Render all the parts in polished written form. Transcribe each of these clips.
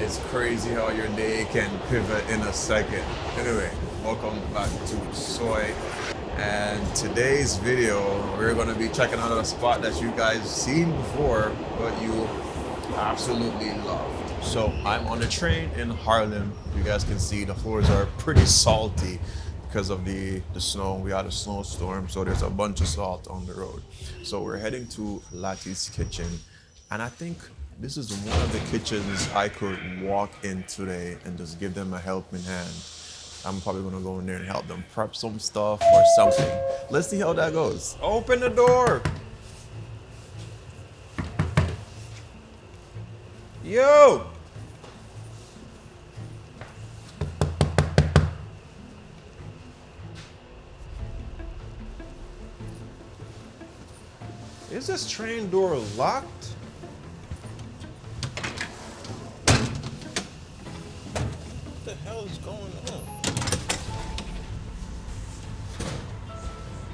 It's crazy how your day can pivot in a second. Anyway, welcome back to Soai. And today's video, we're gonna be checking out a spot that you guys seen before, but you absolutely loved. So I'm on the train in Harlem. You guys can see the floors are pretty salty because of the snow. We had a snowstorm, so there's a bunch of salt on the road. So we're heading to Latti's kitchen, and I think this is one of the kitchens I could walk in today and just give them a helping hand. I'm probably gonna go in there and help them prep some stuff or something. Let's see how that goes. Open the door. Yo! Is this train door locked? What the hell is going on?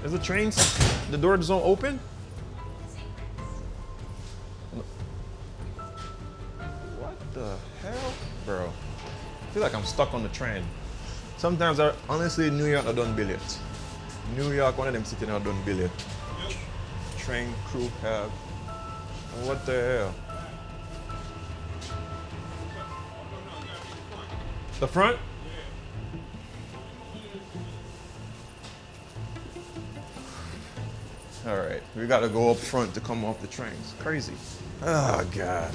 Is the door just don't open? What the hell? Bro, I feel like I'm stuck on the train. Sometimes honestly, New York, I don't bill it. New York, one of them sitting out don't bill it. Train crew cab. What the hell? The front? All right, we gotta go up front to come off the train. It's crazy. Oh God.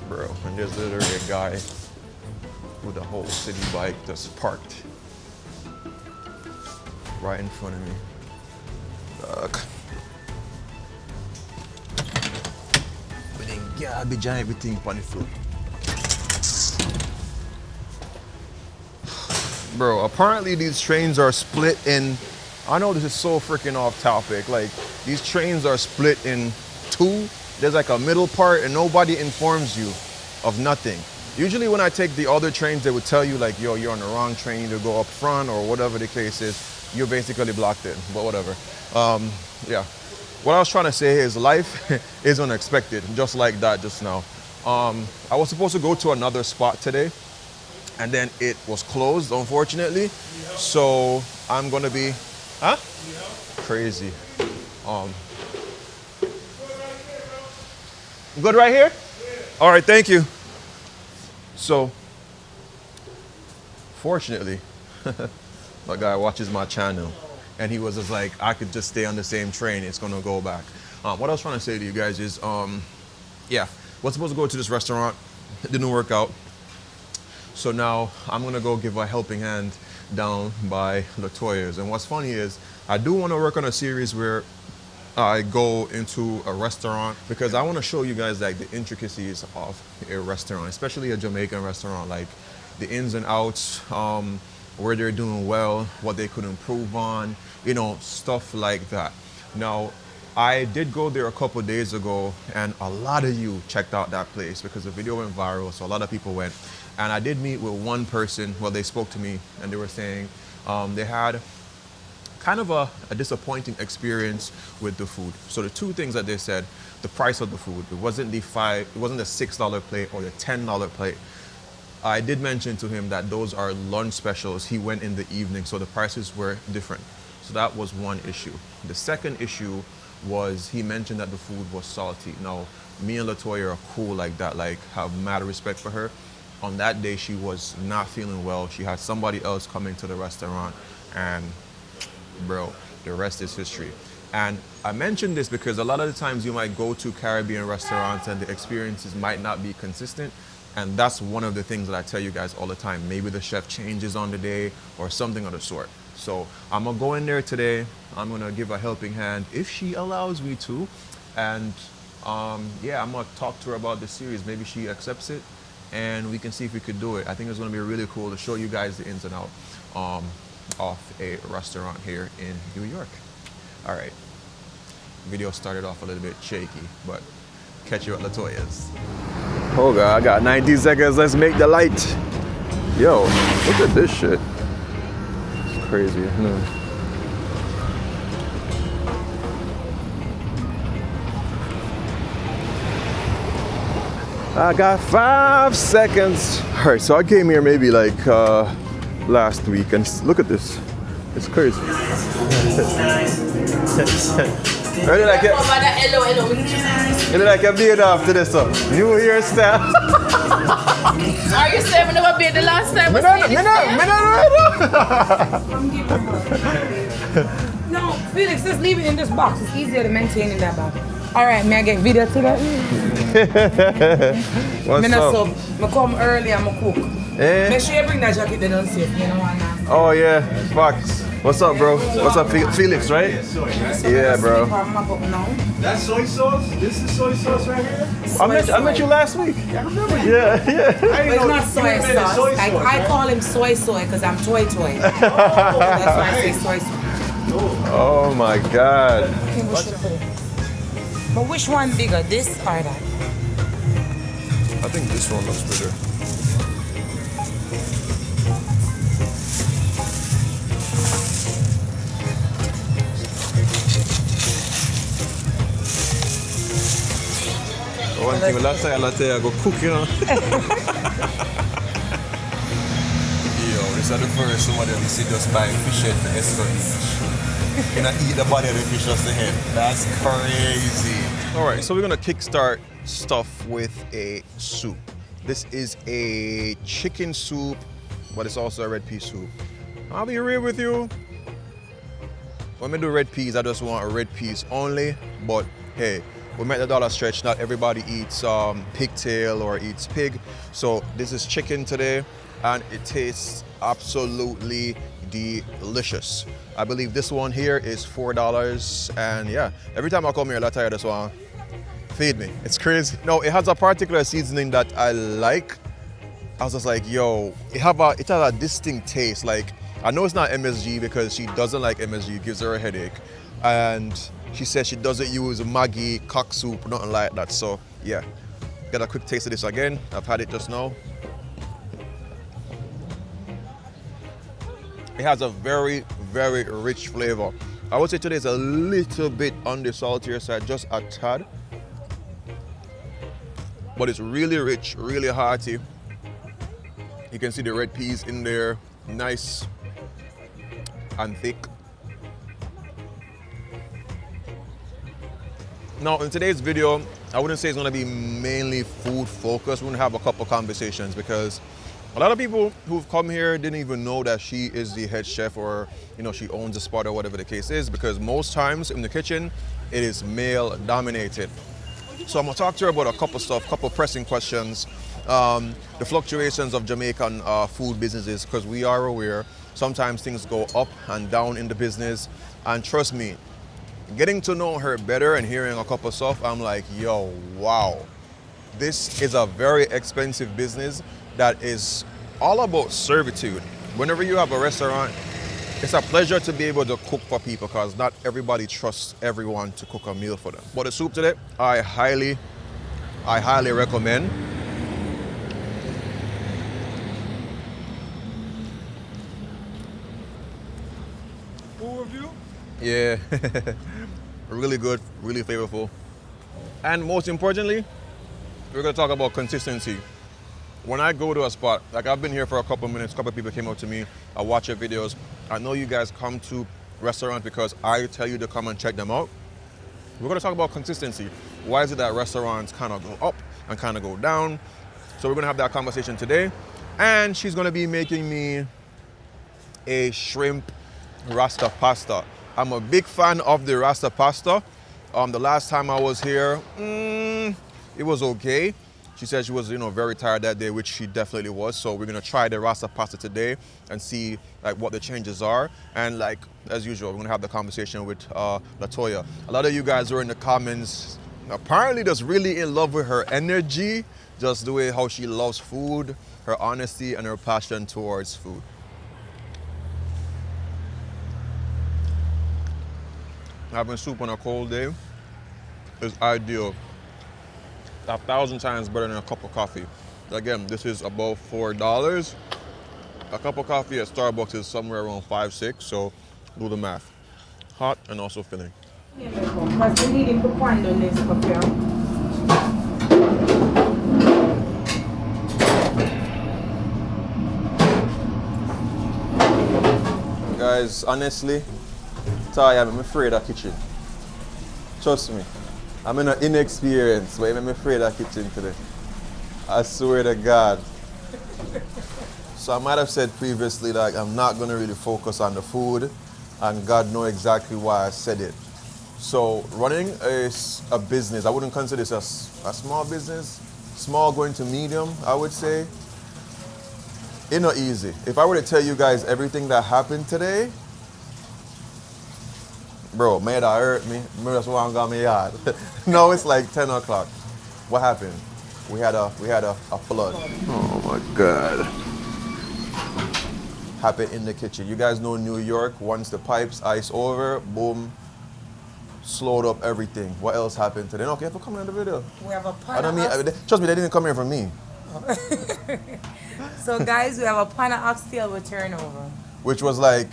Bro, and there's literally a guy with a whole city bike just parked right in front of me. Fuck. But then garbage and everything on the floor. Bro, apparently these trains are split in, I know this is so freaking off topic, like these trains are split in two. There's like a middle part and nobody informs you of nothing. Usually when I take the other trains, they would tell you like, yo, you're on the wrong train, either go up front or whatever the case is. You're basically blocked in, but whatever. Yeah. What I was trying to say is life is unexpected, just like that just now. I was supposed to go to another spot today, and then it was closed, unfortunately. So I'm gonna be, huh? Crazy. Good right here? All right, thank you. So, fortunately, my guy watches my channel, and he was just like, I could just stay on the same train, it's gonna go back. What I was trying to say to you guys is, yeah, was supposed to go to this restaurant, it didn't work out. So now I'm gonna go give a helping hand down by Latoya's. And what's funny is, I do wanna work on a series where I go into a restaurant because I want to show you guys like the intricacies of a restaurant, especially a Jamaican restaurant, like the ins and outs, where they're doing well, what they could improve on, you know, stuff like that. Now, I did go there a couple days ago, and a lot of you checked out that place because the video went viral, so a lot of people went. And I did meet with one person, well, they spoke to me and they were saying they had kind of a disappointing experience with the food. So the two things that they said, the price of the food, it wasn't the $6 plate or the $10 plate. I did mention to him that those are lunch specials. He went in the evening, so the prices were different. So that was one issue. The second issue was he mentioned that the food was salty. Now, me and Latoya are cool like that, like have mad respect for her. On that day, she was not feeling well. She had somebody else coming to the restaurant, and bro, the rest is history. And I mentioned this because a lot of the times you might go to Caribbean restaurants and the experiences might not be consistent. And that's one of the things that I tell you guys all the time. Maybe the chef changes on the day or something of the sort. So I'm gonna go in there today. I'm gonna give a helping hand if she allows me to. And yeah, I'm gonna talk to her about the series. Maybe she accepts it and we can see if we could do it. I think it's gonna be really cool to show you guys the ins and outs of a restaurant here in New York. All right, video started off a little bit shaky, but catch you at Latoya's. Oh God, I got 90 seconds, let's make the light. Yo, look at this shit. It's crazy, isn't it? I got 5 seconds. All right, so I came here maybe like last week, and look at this. It's crazy. Really like it? Really like a beard after this stuff. New Year's style. Are you saying we never beard the last time? No, Felix, just leave it in this box. It's easier to maintain in that box. All right, may I get video to that? What's up? So, I come early and I cook. Make sure you bring that jacket they don't see. You know what? Oh yeah, facts. What's up, bro? What's up, Felix, right? Yeah, bro. That's soy sauce? This is soy sauce right here? I met you last week. I remember. Yeah. But it's not soy sauce. I call him soy because I'm toy. That's why I say soy sauce. Oh my God. But which one bigger, this or that? I think this one looks bigger. One thing with Latoya go cook, you know. Yo, this is the first somebody we see just buying fish head for escort each. You know, eat the body of the fish, just the head. That's crazy. All right, so we're gonna kickstart stuff with a soup. This is a chicken soup, but it's also a red pea soup. I'll be real with you. When I do red peas, I just want red peas only, but hey, we met the dollar stretch. Not everybody eats pigtail or eats pig. So this is chicken today, and it tastes absolutely delicious. I believe this one here is $4, and yeah, every time I come here, Latoya just want feed me. It's crazy. No, it has a particular seasoning that I like. I was just like, yo, it has a distinct taste. Like, I know it's not MSG because she doesn't like MSG. It gives her a headache, and she says she doesn't use Maggi, cock soup, nothing like that. So yeah, get a quick taste of this again. I've had it just now. It has a very, very rich flavor. I would say today is a little bit on the saltier side, just a tad. But it's really rich, really hearty. You can see the red peas in there, nice and thick. Now, in today's video, I wouldn't say it's gonna be mainly food focused. We're gonna have a couple conversations because a lot of people who've come here didn't even know that she is the head chef, or you know, she owns a spot or whatever the case is, because most times in the kitchen, it is male dominated. So I'm gonna talk to her about a couple stuff, couple pressing questions, the fluctuations of Jamaican food businesses, because we are aware sometimes things go up and down in the business, and trust me, getting to know her better and hearing a couple stuff, I'm like, yo, wow. This is a very expensive business that is all about servitude. Whenever you have a restaurant, it's a pleasure to be able to cook for people because not everybody trusts everyone to cook a meal for them. But the soup today, I highly recommend. Full review? Yeah, really good, really flavorful. And most importantly, we're gonna talk about consistency. When I go to a spot, like I've been here for a couple minutes, a couple people came up to me, I watch your videos. I know you guys come to restaurants because I tell you to come and check them out. We're gonna talk about consistency. Why is it that restaurants kind of go up and kind of go down? So we're gonna have that conversation today. And she's gonna be making me a shrimp Rasta pasta. I'm a big fan of the Rasta pasta. The last time I was here, it was okay. She said she was, very tired that day, which she definitely was. So we're gonna try the Rasta pasta today and see like what the changes are. And like as usual, we're gonna have the conversation with Latoya. A lot of you guys were in the comments apparently just really in love with her energy, just the way how she loves food, her honesty, and her passion towards food. Having soup on a cold day is ideal. 1,000 times better than a cup of coffee. Again, this is about $4. A cup of coffee at Starbucks is somewhere around 5, 6, so do the math. Hot and also filling. guys, honestly, I'm afraid of kitchen. Trust me. I'm inexperienced, but I'm afraid of kitchen today. I swear to God. So I might have said previously that I'm not going to really focus on the food, and God knows exactly why I said it. So running a business, I wouldn't consider this a small business. Small going to medium, I would say. It's not easy. If I were to tell you guys everything that happened today, bro, may that hurt me. Maybe that's why I'm got me yard. No, it's like 10 o'clock. What happened? We had a flood. Oh my God. Happened in the kitchen. You guys know New York, once the pipes ice over, boom, slowed up everything. What else happened today? Okay, if I come in the video. We have a I don't pan. mean, trust me, they didn't come here from me. So guys, we have a pan of oxtail with turnover. Which was like,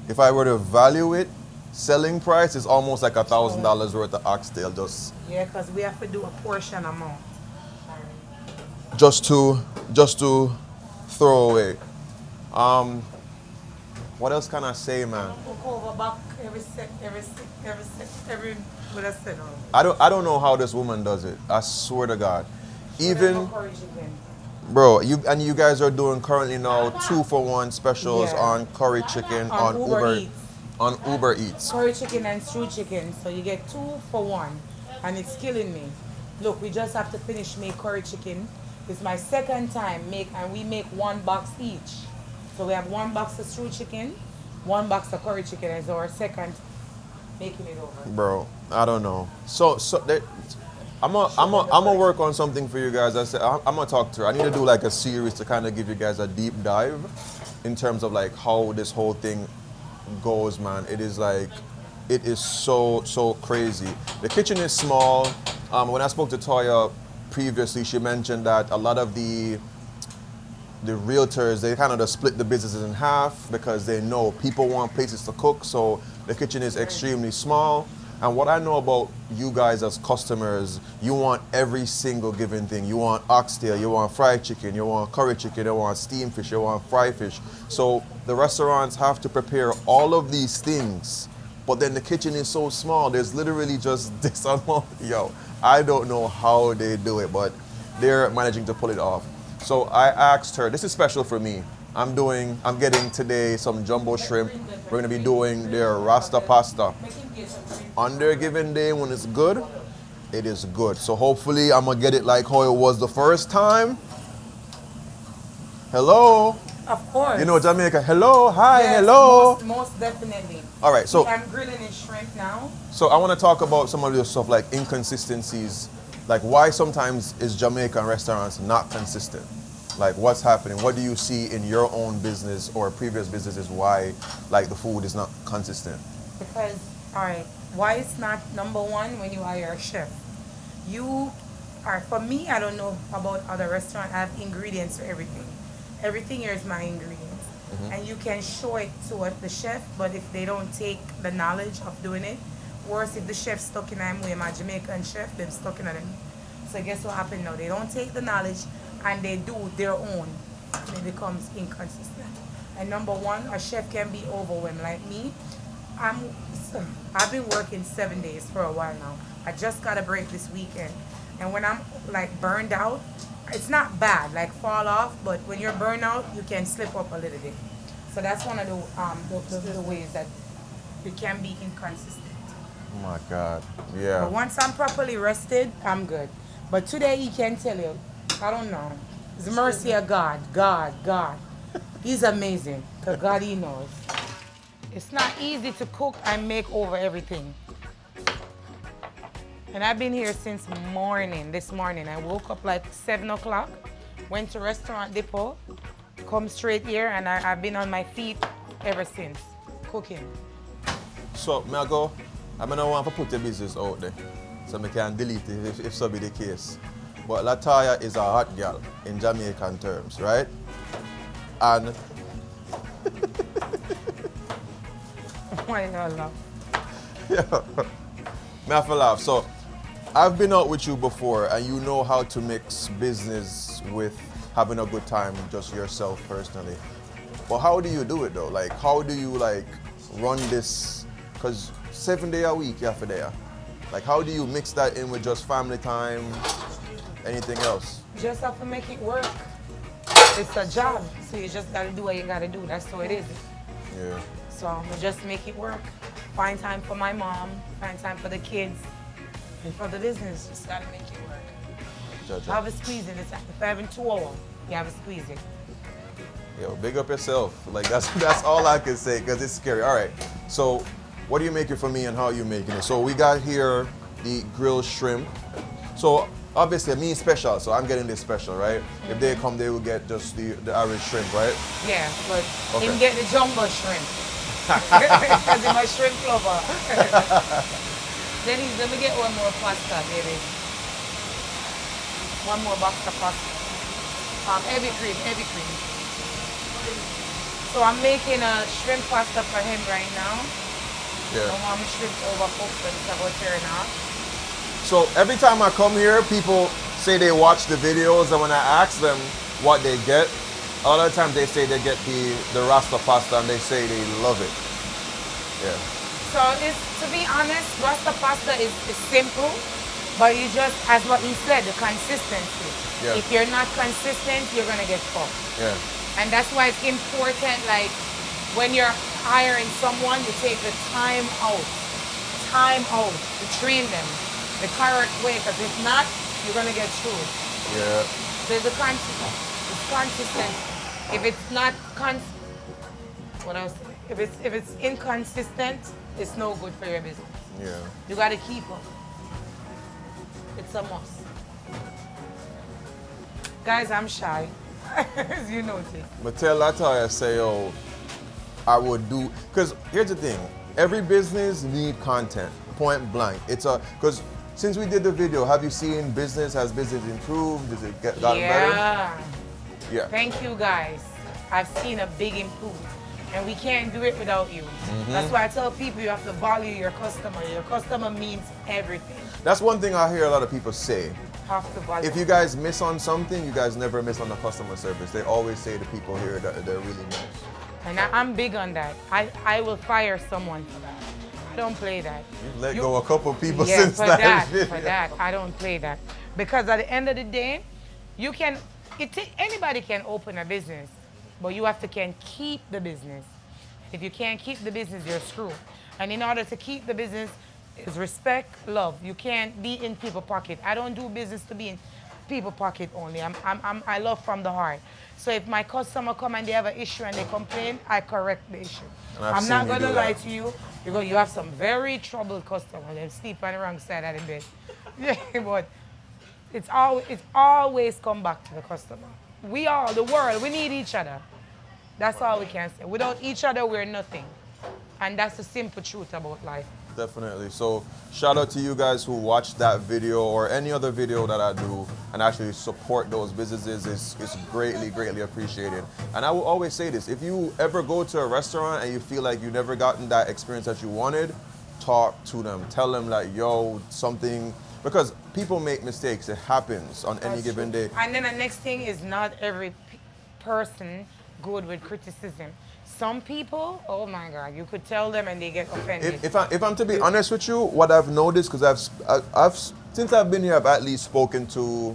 if I were to value it, selling price is almost like $1,000 worth of oxtail Yeah, because we have to do a portion amount. just to throw away. What else can I say, man? What I said. I don't know how this woman does it. I swear to God. Even bro, you guys are doing currently now 2-for-1 specials on curry chicken on Uber Eats. Curry chicken and stew chicken. So you get 2 for 1. And it's killing me. Look, we just have to finish make curry chicken. It's my second time and we make 1 box each. So we have 1 box of stew chicken, 1 box of curry chicken as our second making it over. Bro, I don't know. So I'm gonna work on something for you guys. I said I'm gonna talk to her. I need to do like a series to kind of give you guys a deep dive in terms of like how this whole thing goes, man. It is so crazy. The kitchen is small. When I spoke to Toya previously, she mentioned that a lot of the realtors, they kind of just split the businesses in half because they know people want places to cook, so the kitchen is extremely small. And what I know about you guys as customers, you want every single given thing. You want oxtail, you want fried chicken, you want curry chicken, you want steamed fish, you want fried fish. So the restaurants have to prepare all of these things, but then the kitchen is so small, there's literally just this amount. Yo, I don't know how they do it, but they're managing to pull it off. So I asked her, this is special for me. I'm getting today some jumbo shrimp. We're gonna be doing their Rasta pasta. On their given day when it's good, it is good. So hopefully I'm gonna get it like how it was the first time. Hello? Of course. You know Jamaica, hello, hi, Yes, hello. Most definitely. All right, so I'm grilling in shrimp now. So I want to talk about some of the stuff like inconsistencies, like why sometimes is Jamaican restaurants not consistent? Like what's happening? What do you see in your own business or previous businesses why like the food is not consistent? Because, all right, why it's not number one when you hire a chef? For me, I don't know about other restaurants. I have ingredients for everything. Everything here is my ingredients. And you can show it to the chef, but if they don't take the knowledge of doing it, worse if the chef stuck in I'm with my Jamaican chef, they're stuck in them. So guess what happened now? They don't take the knowledge and they do their own. And it becomes inconsistent. And number one, a chef can be overwhelmed. Like me, I've been working 7 days for a while now. I just got a break this weekend. And when I'm like burned out, it's not bad, like fall off, but when you're burned out, you can slip up a little bit. So that's one of the ways that it can be inconsistent. Oh my God, yeah. But once I'm properly rested, I'm good. But today, he can tell you, I don't know. It's the mercy of God. God. He's amazing, because God, he knows. It's not easy to cook and make over everything. And I've been here since this morning. I woke up like 7 o'clock, went to Restaurant Depot, come straight here, and I've been on my feet ever since, cooking. So, may I go? I'm not want to put the business out there, so I can delete it if so be the case. But Latoya is a hot girl in Jamaican terms, right? And Why you laugh? yeah, me have to laugh. So, I've been out with you before, and you know how to mix business with having a good time, just yourself personally. But how do you do it though? Like, how do you like run this? Because 7 days a week you have for there. Like, how do you mix that in with just family time, anything else? You just have to make it work. It's a job, so you just gotta do what you gotta do. That's how it is. Yeah. So we just make it work. Find time for my mom, find time for the kids, and for the business. Just gotta make it work. Judge. Have a squeeze in it. If I have in 2 hours, you have a squeeze it. Yo, big up yourself. Like, that's all I can say, because it's scary. All right, so what are you making for me and how are you making it? So we got here the grilled shrimp. So obviously me special, so I'm getting this special, right? If they come, they will get just the average shrimp, right? Yeah, but Okay. him get the jumbo shrimp. Because he's my shrimp lover. Then let me get one more pasta, baby. One more box of pasta. Heavy cream, heavy cream. So I'm making a shrimp pasta for him right now. I Yeah. don't want my shrimp overcooked, but it's about tearing off. So every time I come here, people say they watch the videos, and when I ask them what they get, a lot of times they say they get the Rasta pasta, and they say they love it. Yeah. So it's, to be honest, Rasta pasta is simple, but you just, as what he said, the consistency. Yeah. If you're not consistent, you're gonna get fucked. Yeah. And that's why it's important, like, when you're hiring someone, you take the time out to train them the correct way, because if not, you're gonna get screwed. Yeah. There's a it's consistent. If it's not what else? If it's inconsistent, it's no good for your business. Yeah. You gotta keep up. It's a must. Guys, I'm shy. As you notice. But tell Latoya, say, yo, I would do, because here's the thing, every business need content, point blank. Because since we did the video, have you seen has business improved? Does it gotten better? Yeah. Thank you, guys. I've seen a big improvement. And we can't do it without you. That's why I tell people you have to value your customer. Your customer means everything. That's one thing I hear a lot of people say. Have to value. If you guys miss on something, you guys never miss on the customer service. They always say to people here that they're really nice. And I'm big on that. I will fire someone for that. I don't play that. You've let go a couple people Yeah, since for that. for that, I don't play that. Because at the end of the day, anybody can open a business, but you have to keep the business. If you can't keep the business, you're screwed. And in order to keep the business, is respect, love. You can't be in people's pocket. I don't do business to be in people's pocket only. I love from the heart. So if my customer come and they have an issue and they complain, I correct the issue. I'm not gonna lie to you. You have some very troubled customers. They sleep on the wrong side of the bed. Yeah, but it's always come back to the customer. We all, the world, we need each other. That's all we can say. Without each other, we're nothing. And that's the simple truth about life. Definitely. So shout out to you guys who watched that video or any other video that I do and actually support those businesses. It's greatly, greatly appreciated. And I will always say this, if you ever go to a restaurant and you feel like you never gotten that experience that you wanted, talk to them. Tell them like, yo, something, because people make mistakes. It happens on any given day. And then the next thing is not every person good with criticism. Some people, oh my God, you could tell them and they get offended. If I'm to be honest with you, what I've noticed, because I've since I've been here, I've at least spoken to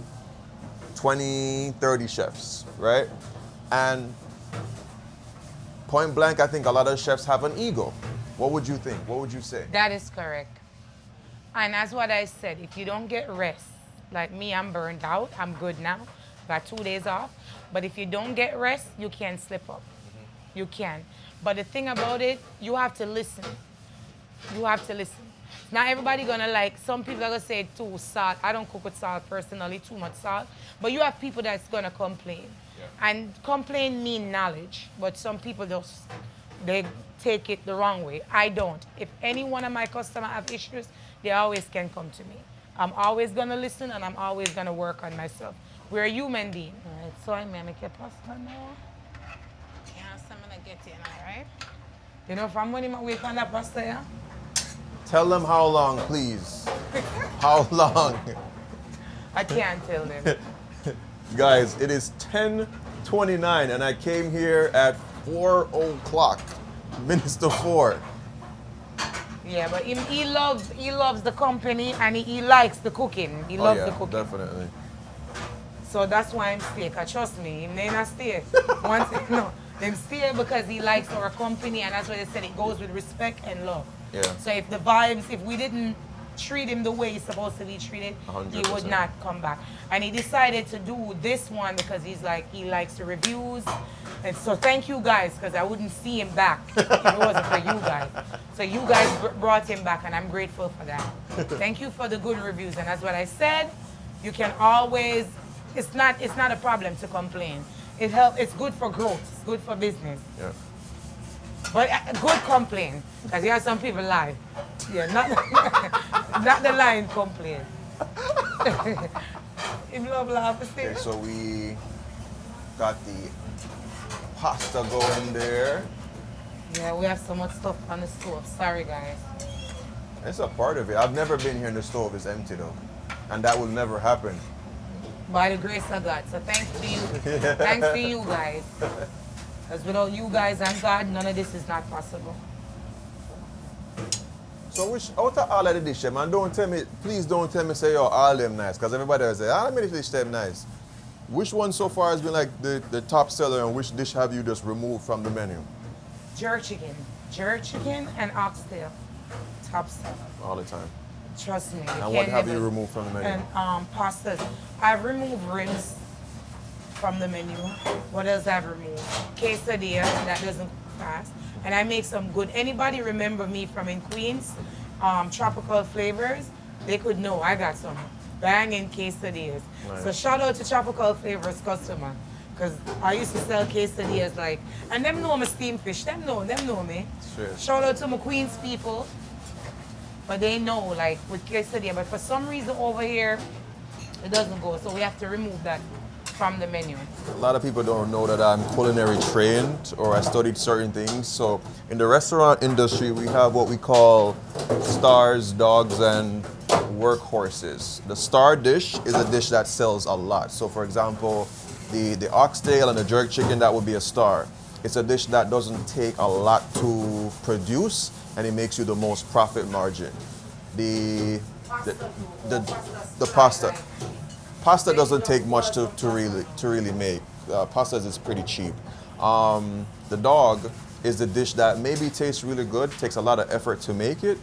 20, 30 chefs, right? And point blank, I think a lot of chefs have an ego. What would you think? What would you say? That is correct. And that's what I said. If you don't get rest, like me, I'm burned out. I'm good now. Got 2 days off. But if you don't get rest, you can slip up. You can. But the thing about it, you have to listen. You have to listen. Not everybody gonna like, some people are gonna say too salt. I don't cook with salt personally, too much salt. But you have people that's gonna complain. Yeah. And complain mean knowledge. But some people they take it the wrong way. I don't. If any one of my customers have issues, they always can come to me. I'm always gonna listen and I'm always gonna work on myself. We're a human being. All right, so I may make a pasta now. Get in, all right? You know, from when you wait on that pasta, yeah? Tell them how long, please. How long? I can't tell them. Guys, it is 10:29 and I came here at 4 o'clock. Minister 4. Yeah, but he loves the company and he likes the cooking. He loves the cooking. Definitely. So that's why I'm stay. Cause trust me, he may not stay. Him stay because he likes our company, and that's why they said it goes with respect and love. Yeah. So if the vibes, if we didn't treat him the way he's supposed to be treated, 100%. he would not come back. And he decided to do this one because he's like, he likes the reviews. And so thank you guys, because I wouldn't see him back if it wasn't for you guys. So you guys brought him back, and I'm grateful for that. Thank you for the good reviews, and that's what I said. You can always, it's not a problem to complain. It's good for growth, it's good for business. Yeah. But good complain, because you have some people lie. Yeah, not the lying complain. Him love laugh. Okay, so we got the pasta going there. Yeah, we have so much stuff on the stove. Sorry, guys. It's a part of it. I've never been here and the stove is empty though. And that will never happen. By the grace of God. So thanks to you. Thanks to you guys. Because without you guys and God, none of this is not possible. So which out of all of the dishes, man, please don't tell me say, oh, all them nice. Because everybody will say, all of the dish them nice. Which one so far has been like the top seller, and which dish have you just removed from the menu? Jerk chicken. Jerk chicken and oxtail. Top seller. All the time. Trust me. And what have you removed from the menu? And pastas. I've removed ribs from the menu. What else I've removed? Quesadilla, that doesn't cook fast. And I make some good. Anybody remember me from in Queens? Tropical Flavors? They could know I got some banging quesadillas. Nice. So shout out to Tropical Flavors customer. Because I used to sell quesadillas like, and them know me steam fish. Them know me. Sure. Shout out to my Queens people. But they know, like, with quesadilla. But for some reason over here, it doesn't go. So we have to remove that from the menu. A lot of people don't know that I'm culinary trained or I studied certain things. So in the restaurant industry, we have what we call stars, dogs, and workhorses. The star dish is a dish that sells a lot. So for example, the oxtail and the jerk chicken, that would be a star. It's a dish that doesn't take a lot to produce, and it makes you the most profit margin. The pasta. Pasta doesn't take much to really make. Pasta is pretty cheap. The dog is the dish that maybe tastes really good, takes a lot of effort to make it,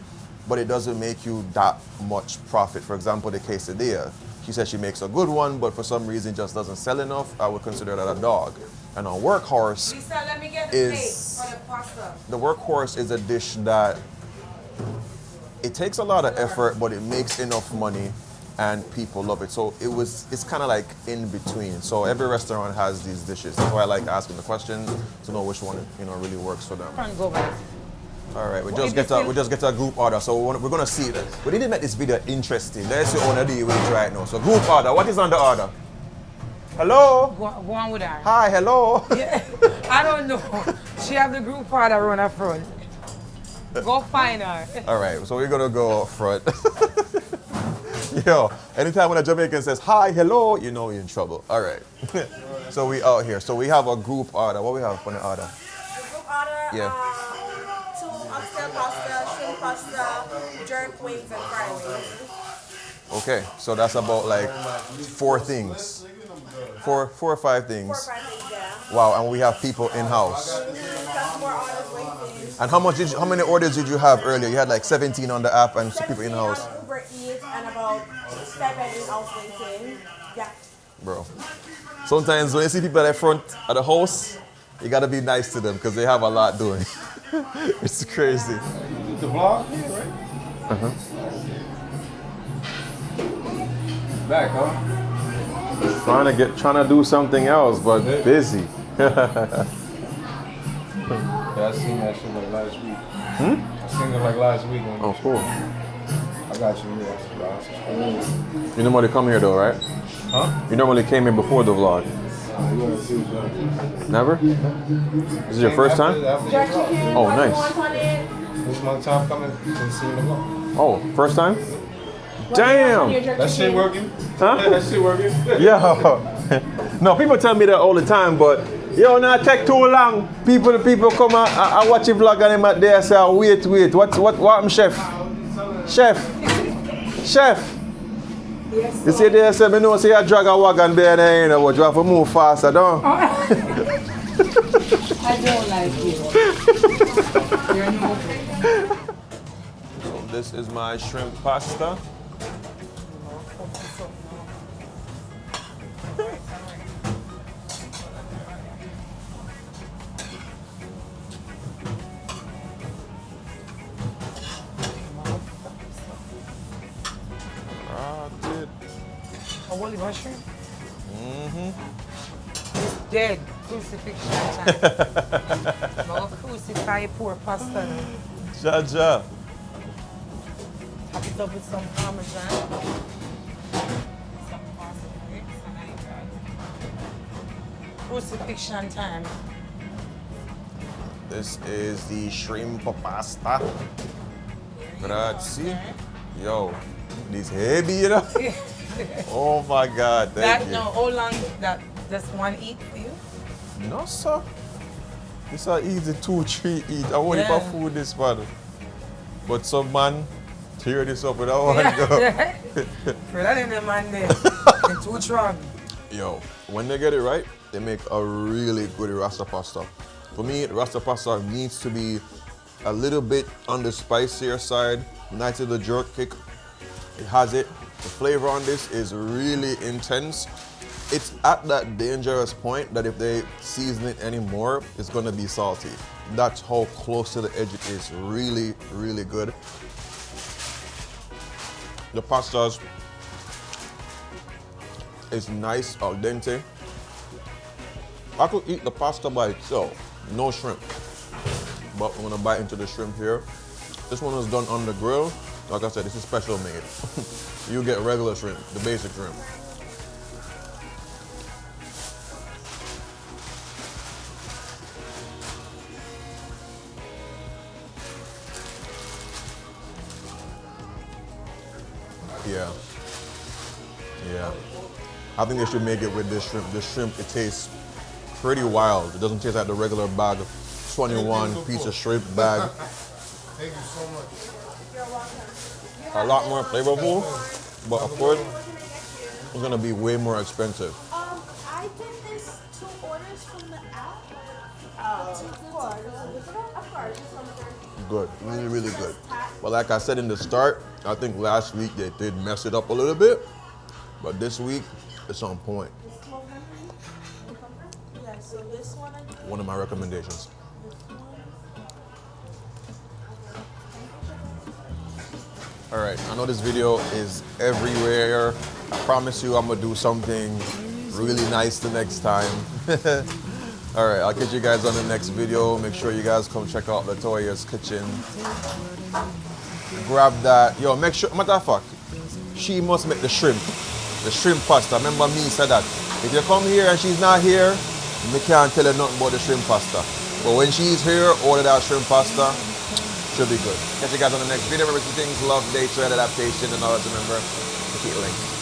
but it doesn't make you that much profit. For example, the quesadilla. She says she makes a good one, but for some reason just doesn't sell enough. I would consider that a dog. And a workhorse Lisa, let me get is for the pasta. the workhorse is a dish that it takes a lot of effort, but it makes enough money and people love it. So it's kind of like in between. So every restaurant has these dishes. That's why I like asking the questions to know which one really works for them. Can't go back. All right, we just get a group order. So we're gonna see it. We didn't make this video interesting. Let's see what we're deal with it right now. So group order. What is on the order? Hello. Go on with her. Hi. Hello. Yeah, I don't know. She have the group order on her front. Go find her. All right, so we're gonna go up front. Yo, anytime when a Jamaican says hi, hello, you know you're in trouble. All right. So we out here. So we have a group order. What we have on the order? The group order, Yeah. 2 oxtail pasta, shrimp pasta, jerk wings, and fried wings. Okay, so that's about like 4 things. 4 or 5 things. 4 or 5 things, yeah. Wow, and we have people in house. Got more orders waiting. And how many orders did you have earlier? You had like 17 on the app and some people in house. On Uber Eats and about 7 in house waiting. Yeah. Bro. Sometimes when you see people at the front of the house, you gotta be nice to them because they have a lot doing. It's crazy. The vlog? Yeah, right? Back, huh? Trying to do something else, but busy. Yeah, I seen that shit like last week. I seen it like last week. Oh, cool. I got you, yeah. You normally come here though, right? Huh? You normally came here before the vlog. You wanna see that? Never? This is your first time? Jerk chicken. Oh, what nice. you want on it? This is my time coming and seeing the vlog. Oh, first time? What do you want on Damn! your jerk That shit chicken? working? Huh? That shit working? Yo. No, people tell me that all the time, but Yo, not take too long. People come and watch the vlog and them at there say, wait. What happened, chef? Chef. Yes, You see there say, me know say you drag a wagon there, you know, but you have to move faster, don't? I don't like it. You're no good. So this is my shrimp pasta. A holy mushroom? It's dead. Crucifixion time. No crucify poor pastor. Ja. Top it up with some parmesan. Some parsley. Crucifixion time. This is the shrimp pasta. Grazie. Yo, this heavy, you know? Oh my God, thank you. No, how long that just one eat for you? No, sir. This are easy 2-3 eat. I want Yeah. food this one. But some man tear this up without one go. For that in the man there. It's too strong. Yo, when they get it right, they make a really good Rasta pasta. For me, Rasta pasta needs to be a little bit on the spicier side, nice little jerk kick. It has it. The flavor on this is really intense. It's at that dangerous point that if they season it anymore, it's gonna be salty. That's how close to the edge it is. Really, really good. The pastas is nice, al dente. I could eat the pasta by itself, no shrimp. But I'm gonna bite into the shrimp here. This one is done on the grill. Like I said, this is special made. You get regular shrimp, the basic shrimp. Yeah. I think they should make it with this shrimp. This shrimp, it tastes pretty wild. It doesn't taste like the regular bag of 21 piece of shrimp bag. Thank you so much. A lot more flavorful, but of course, it's gonna be way more expensive. I did this 2 orders from the app. Of course. Good, really, really good. But like I said in the start, I think last week they did mess it up a little bit, but this week it's on point. Yeah, so this one I did. One of my recommendations. All right, I know this video is everywhere. I promise you I'm gonna do something really nice the next time. All right, I'll catch you guys on the next video. Make sure you guys come check out Latoya's kitchen. Grab that. Yo, make sure, matter of fact, she must make the shrimp pasta. Remember me said that. If you come here and she's not here, me can't tell her nothing about the shrimp pasta. But when she's here, order that shrimp pasta. Should be good. Catch you guys on the next video. Remember, two things: love, detour, adaptation, and always remember to keep links.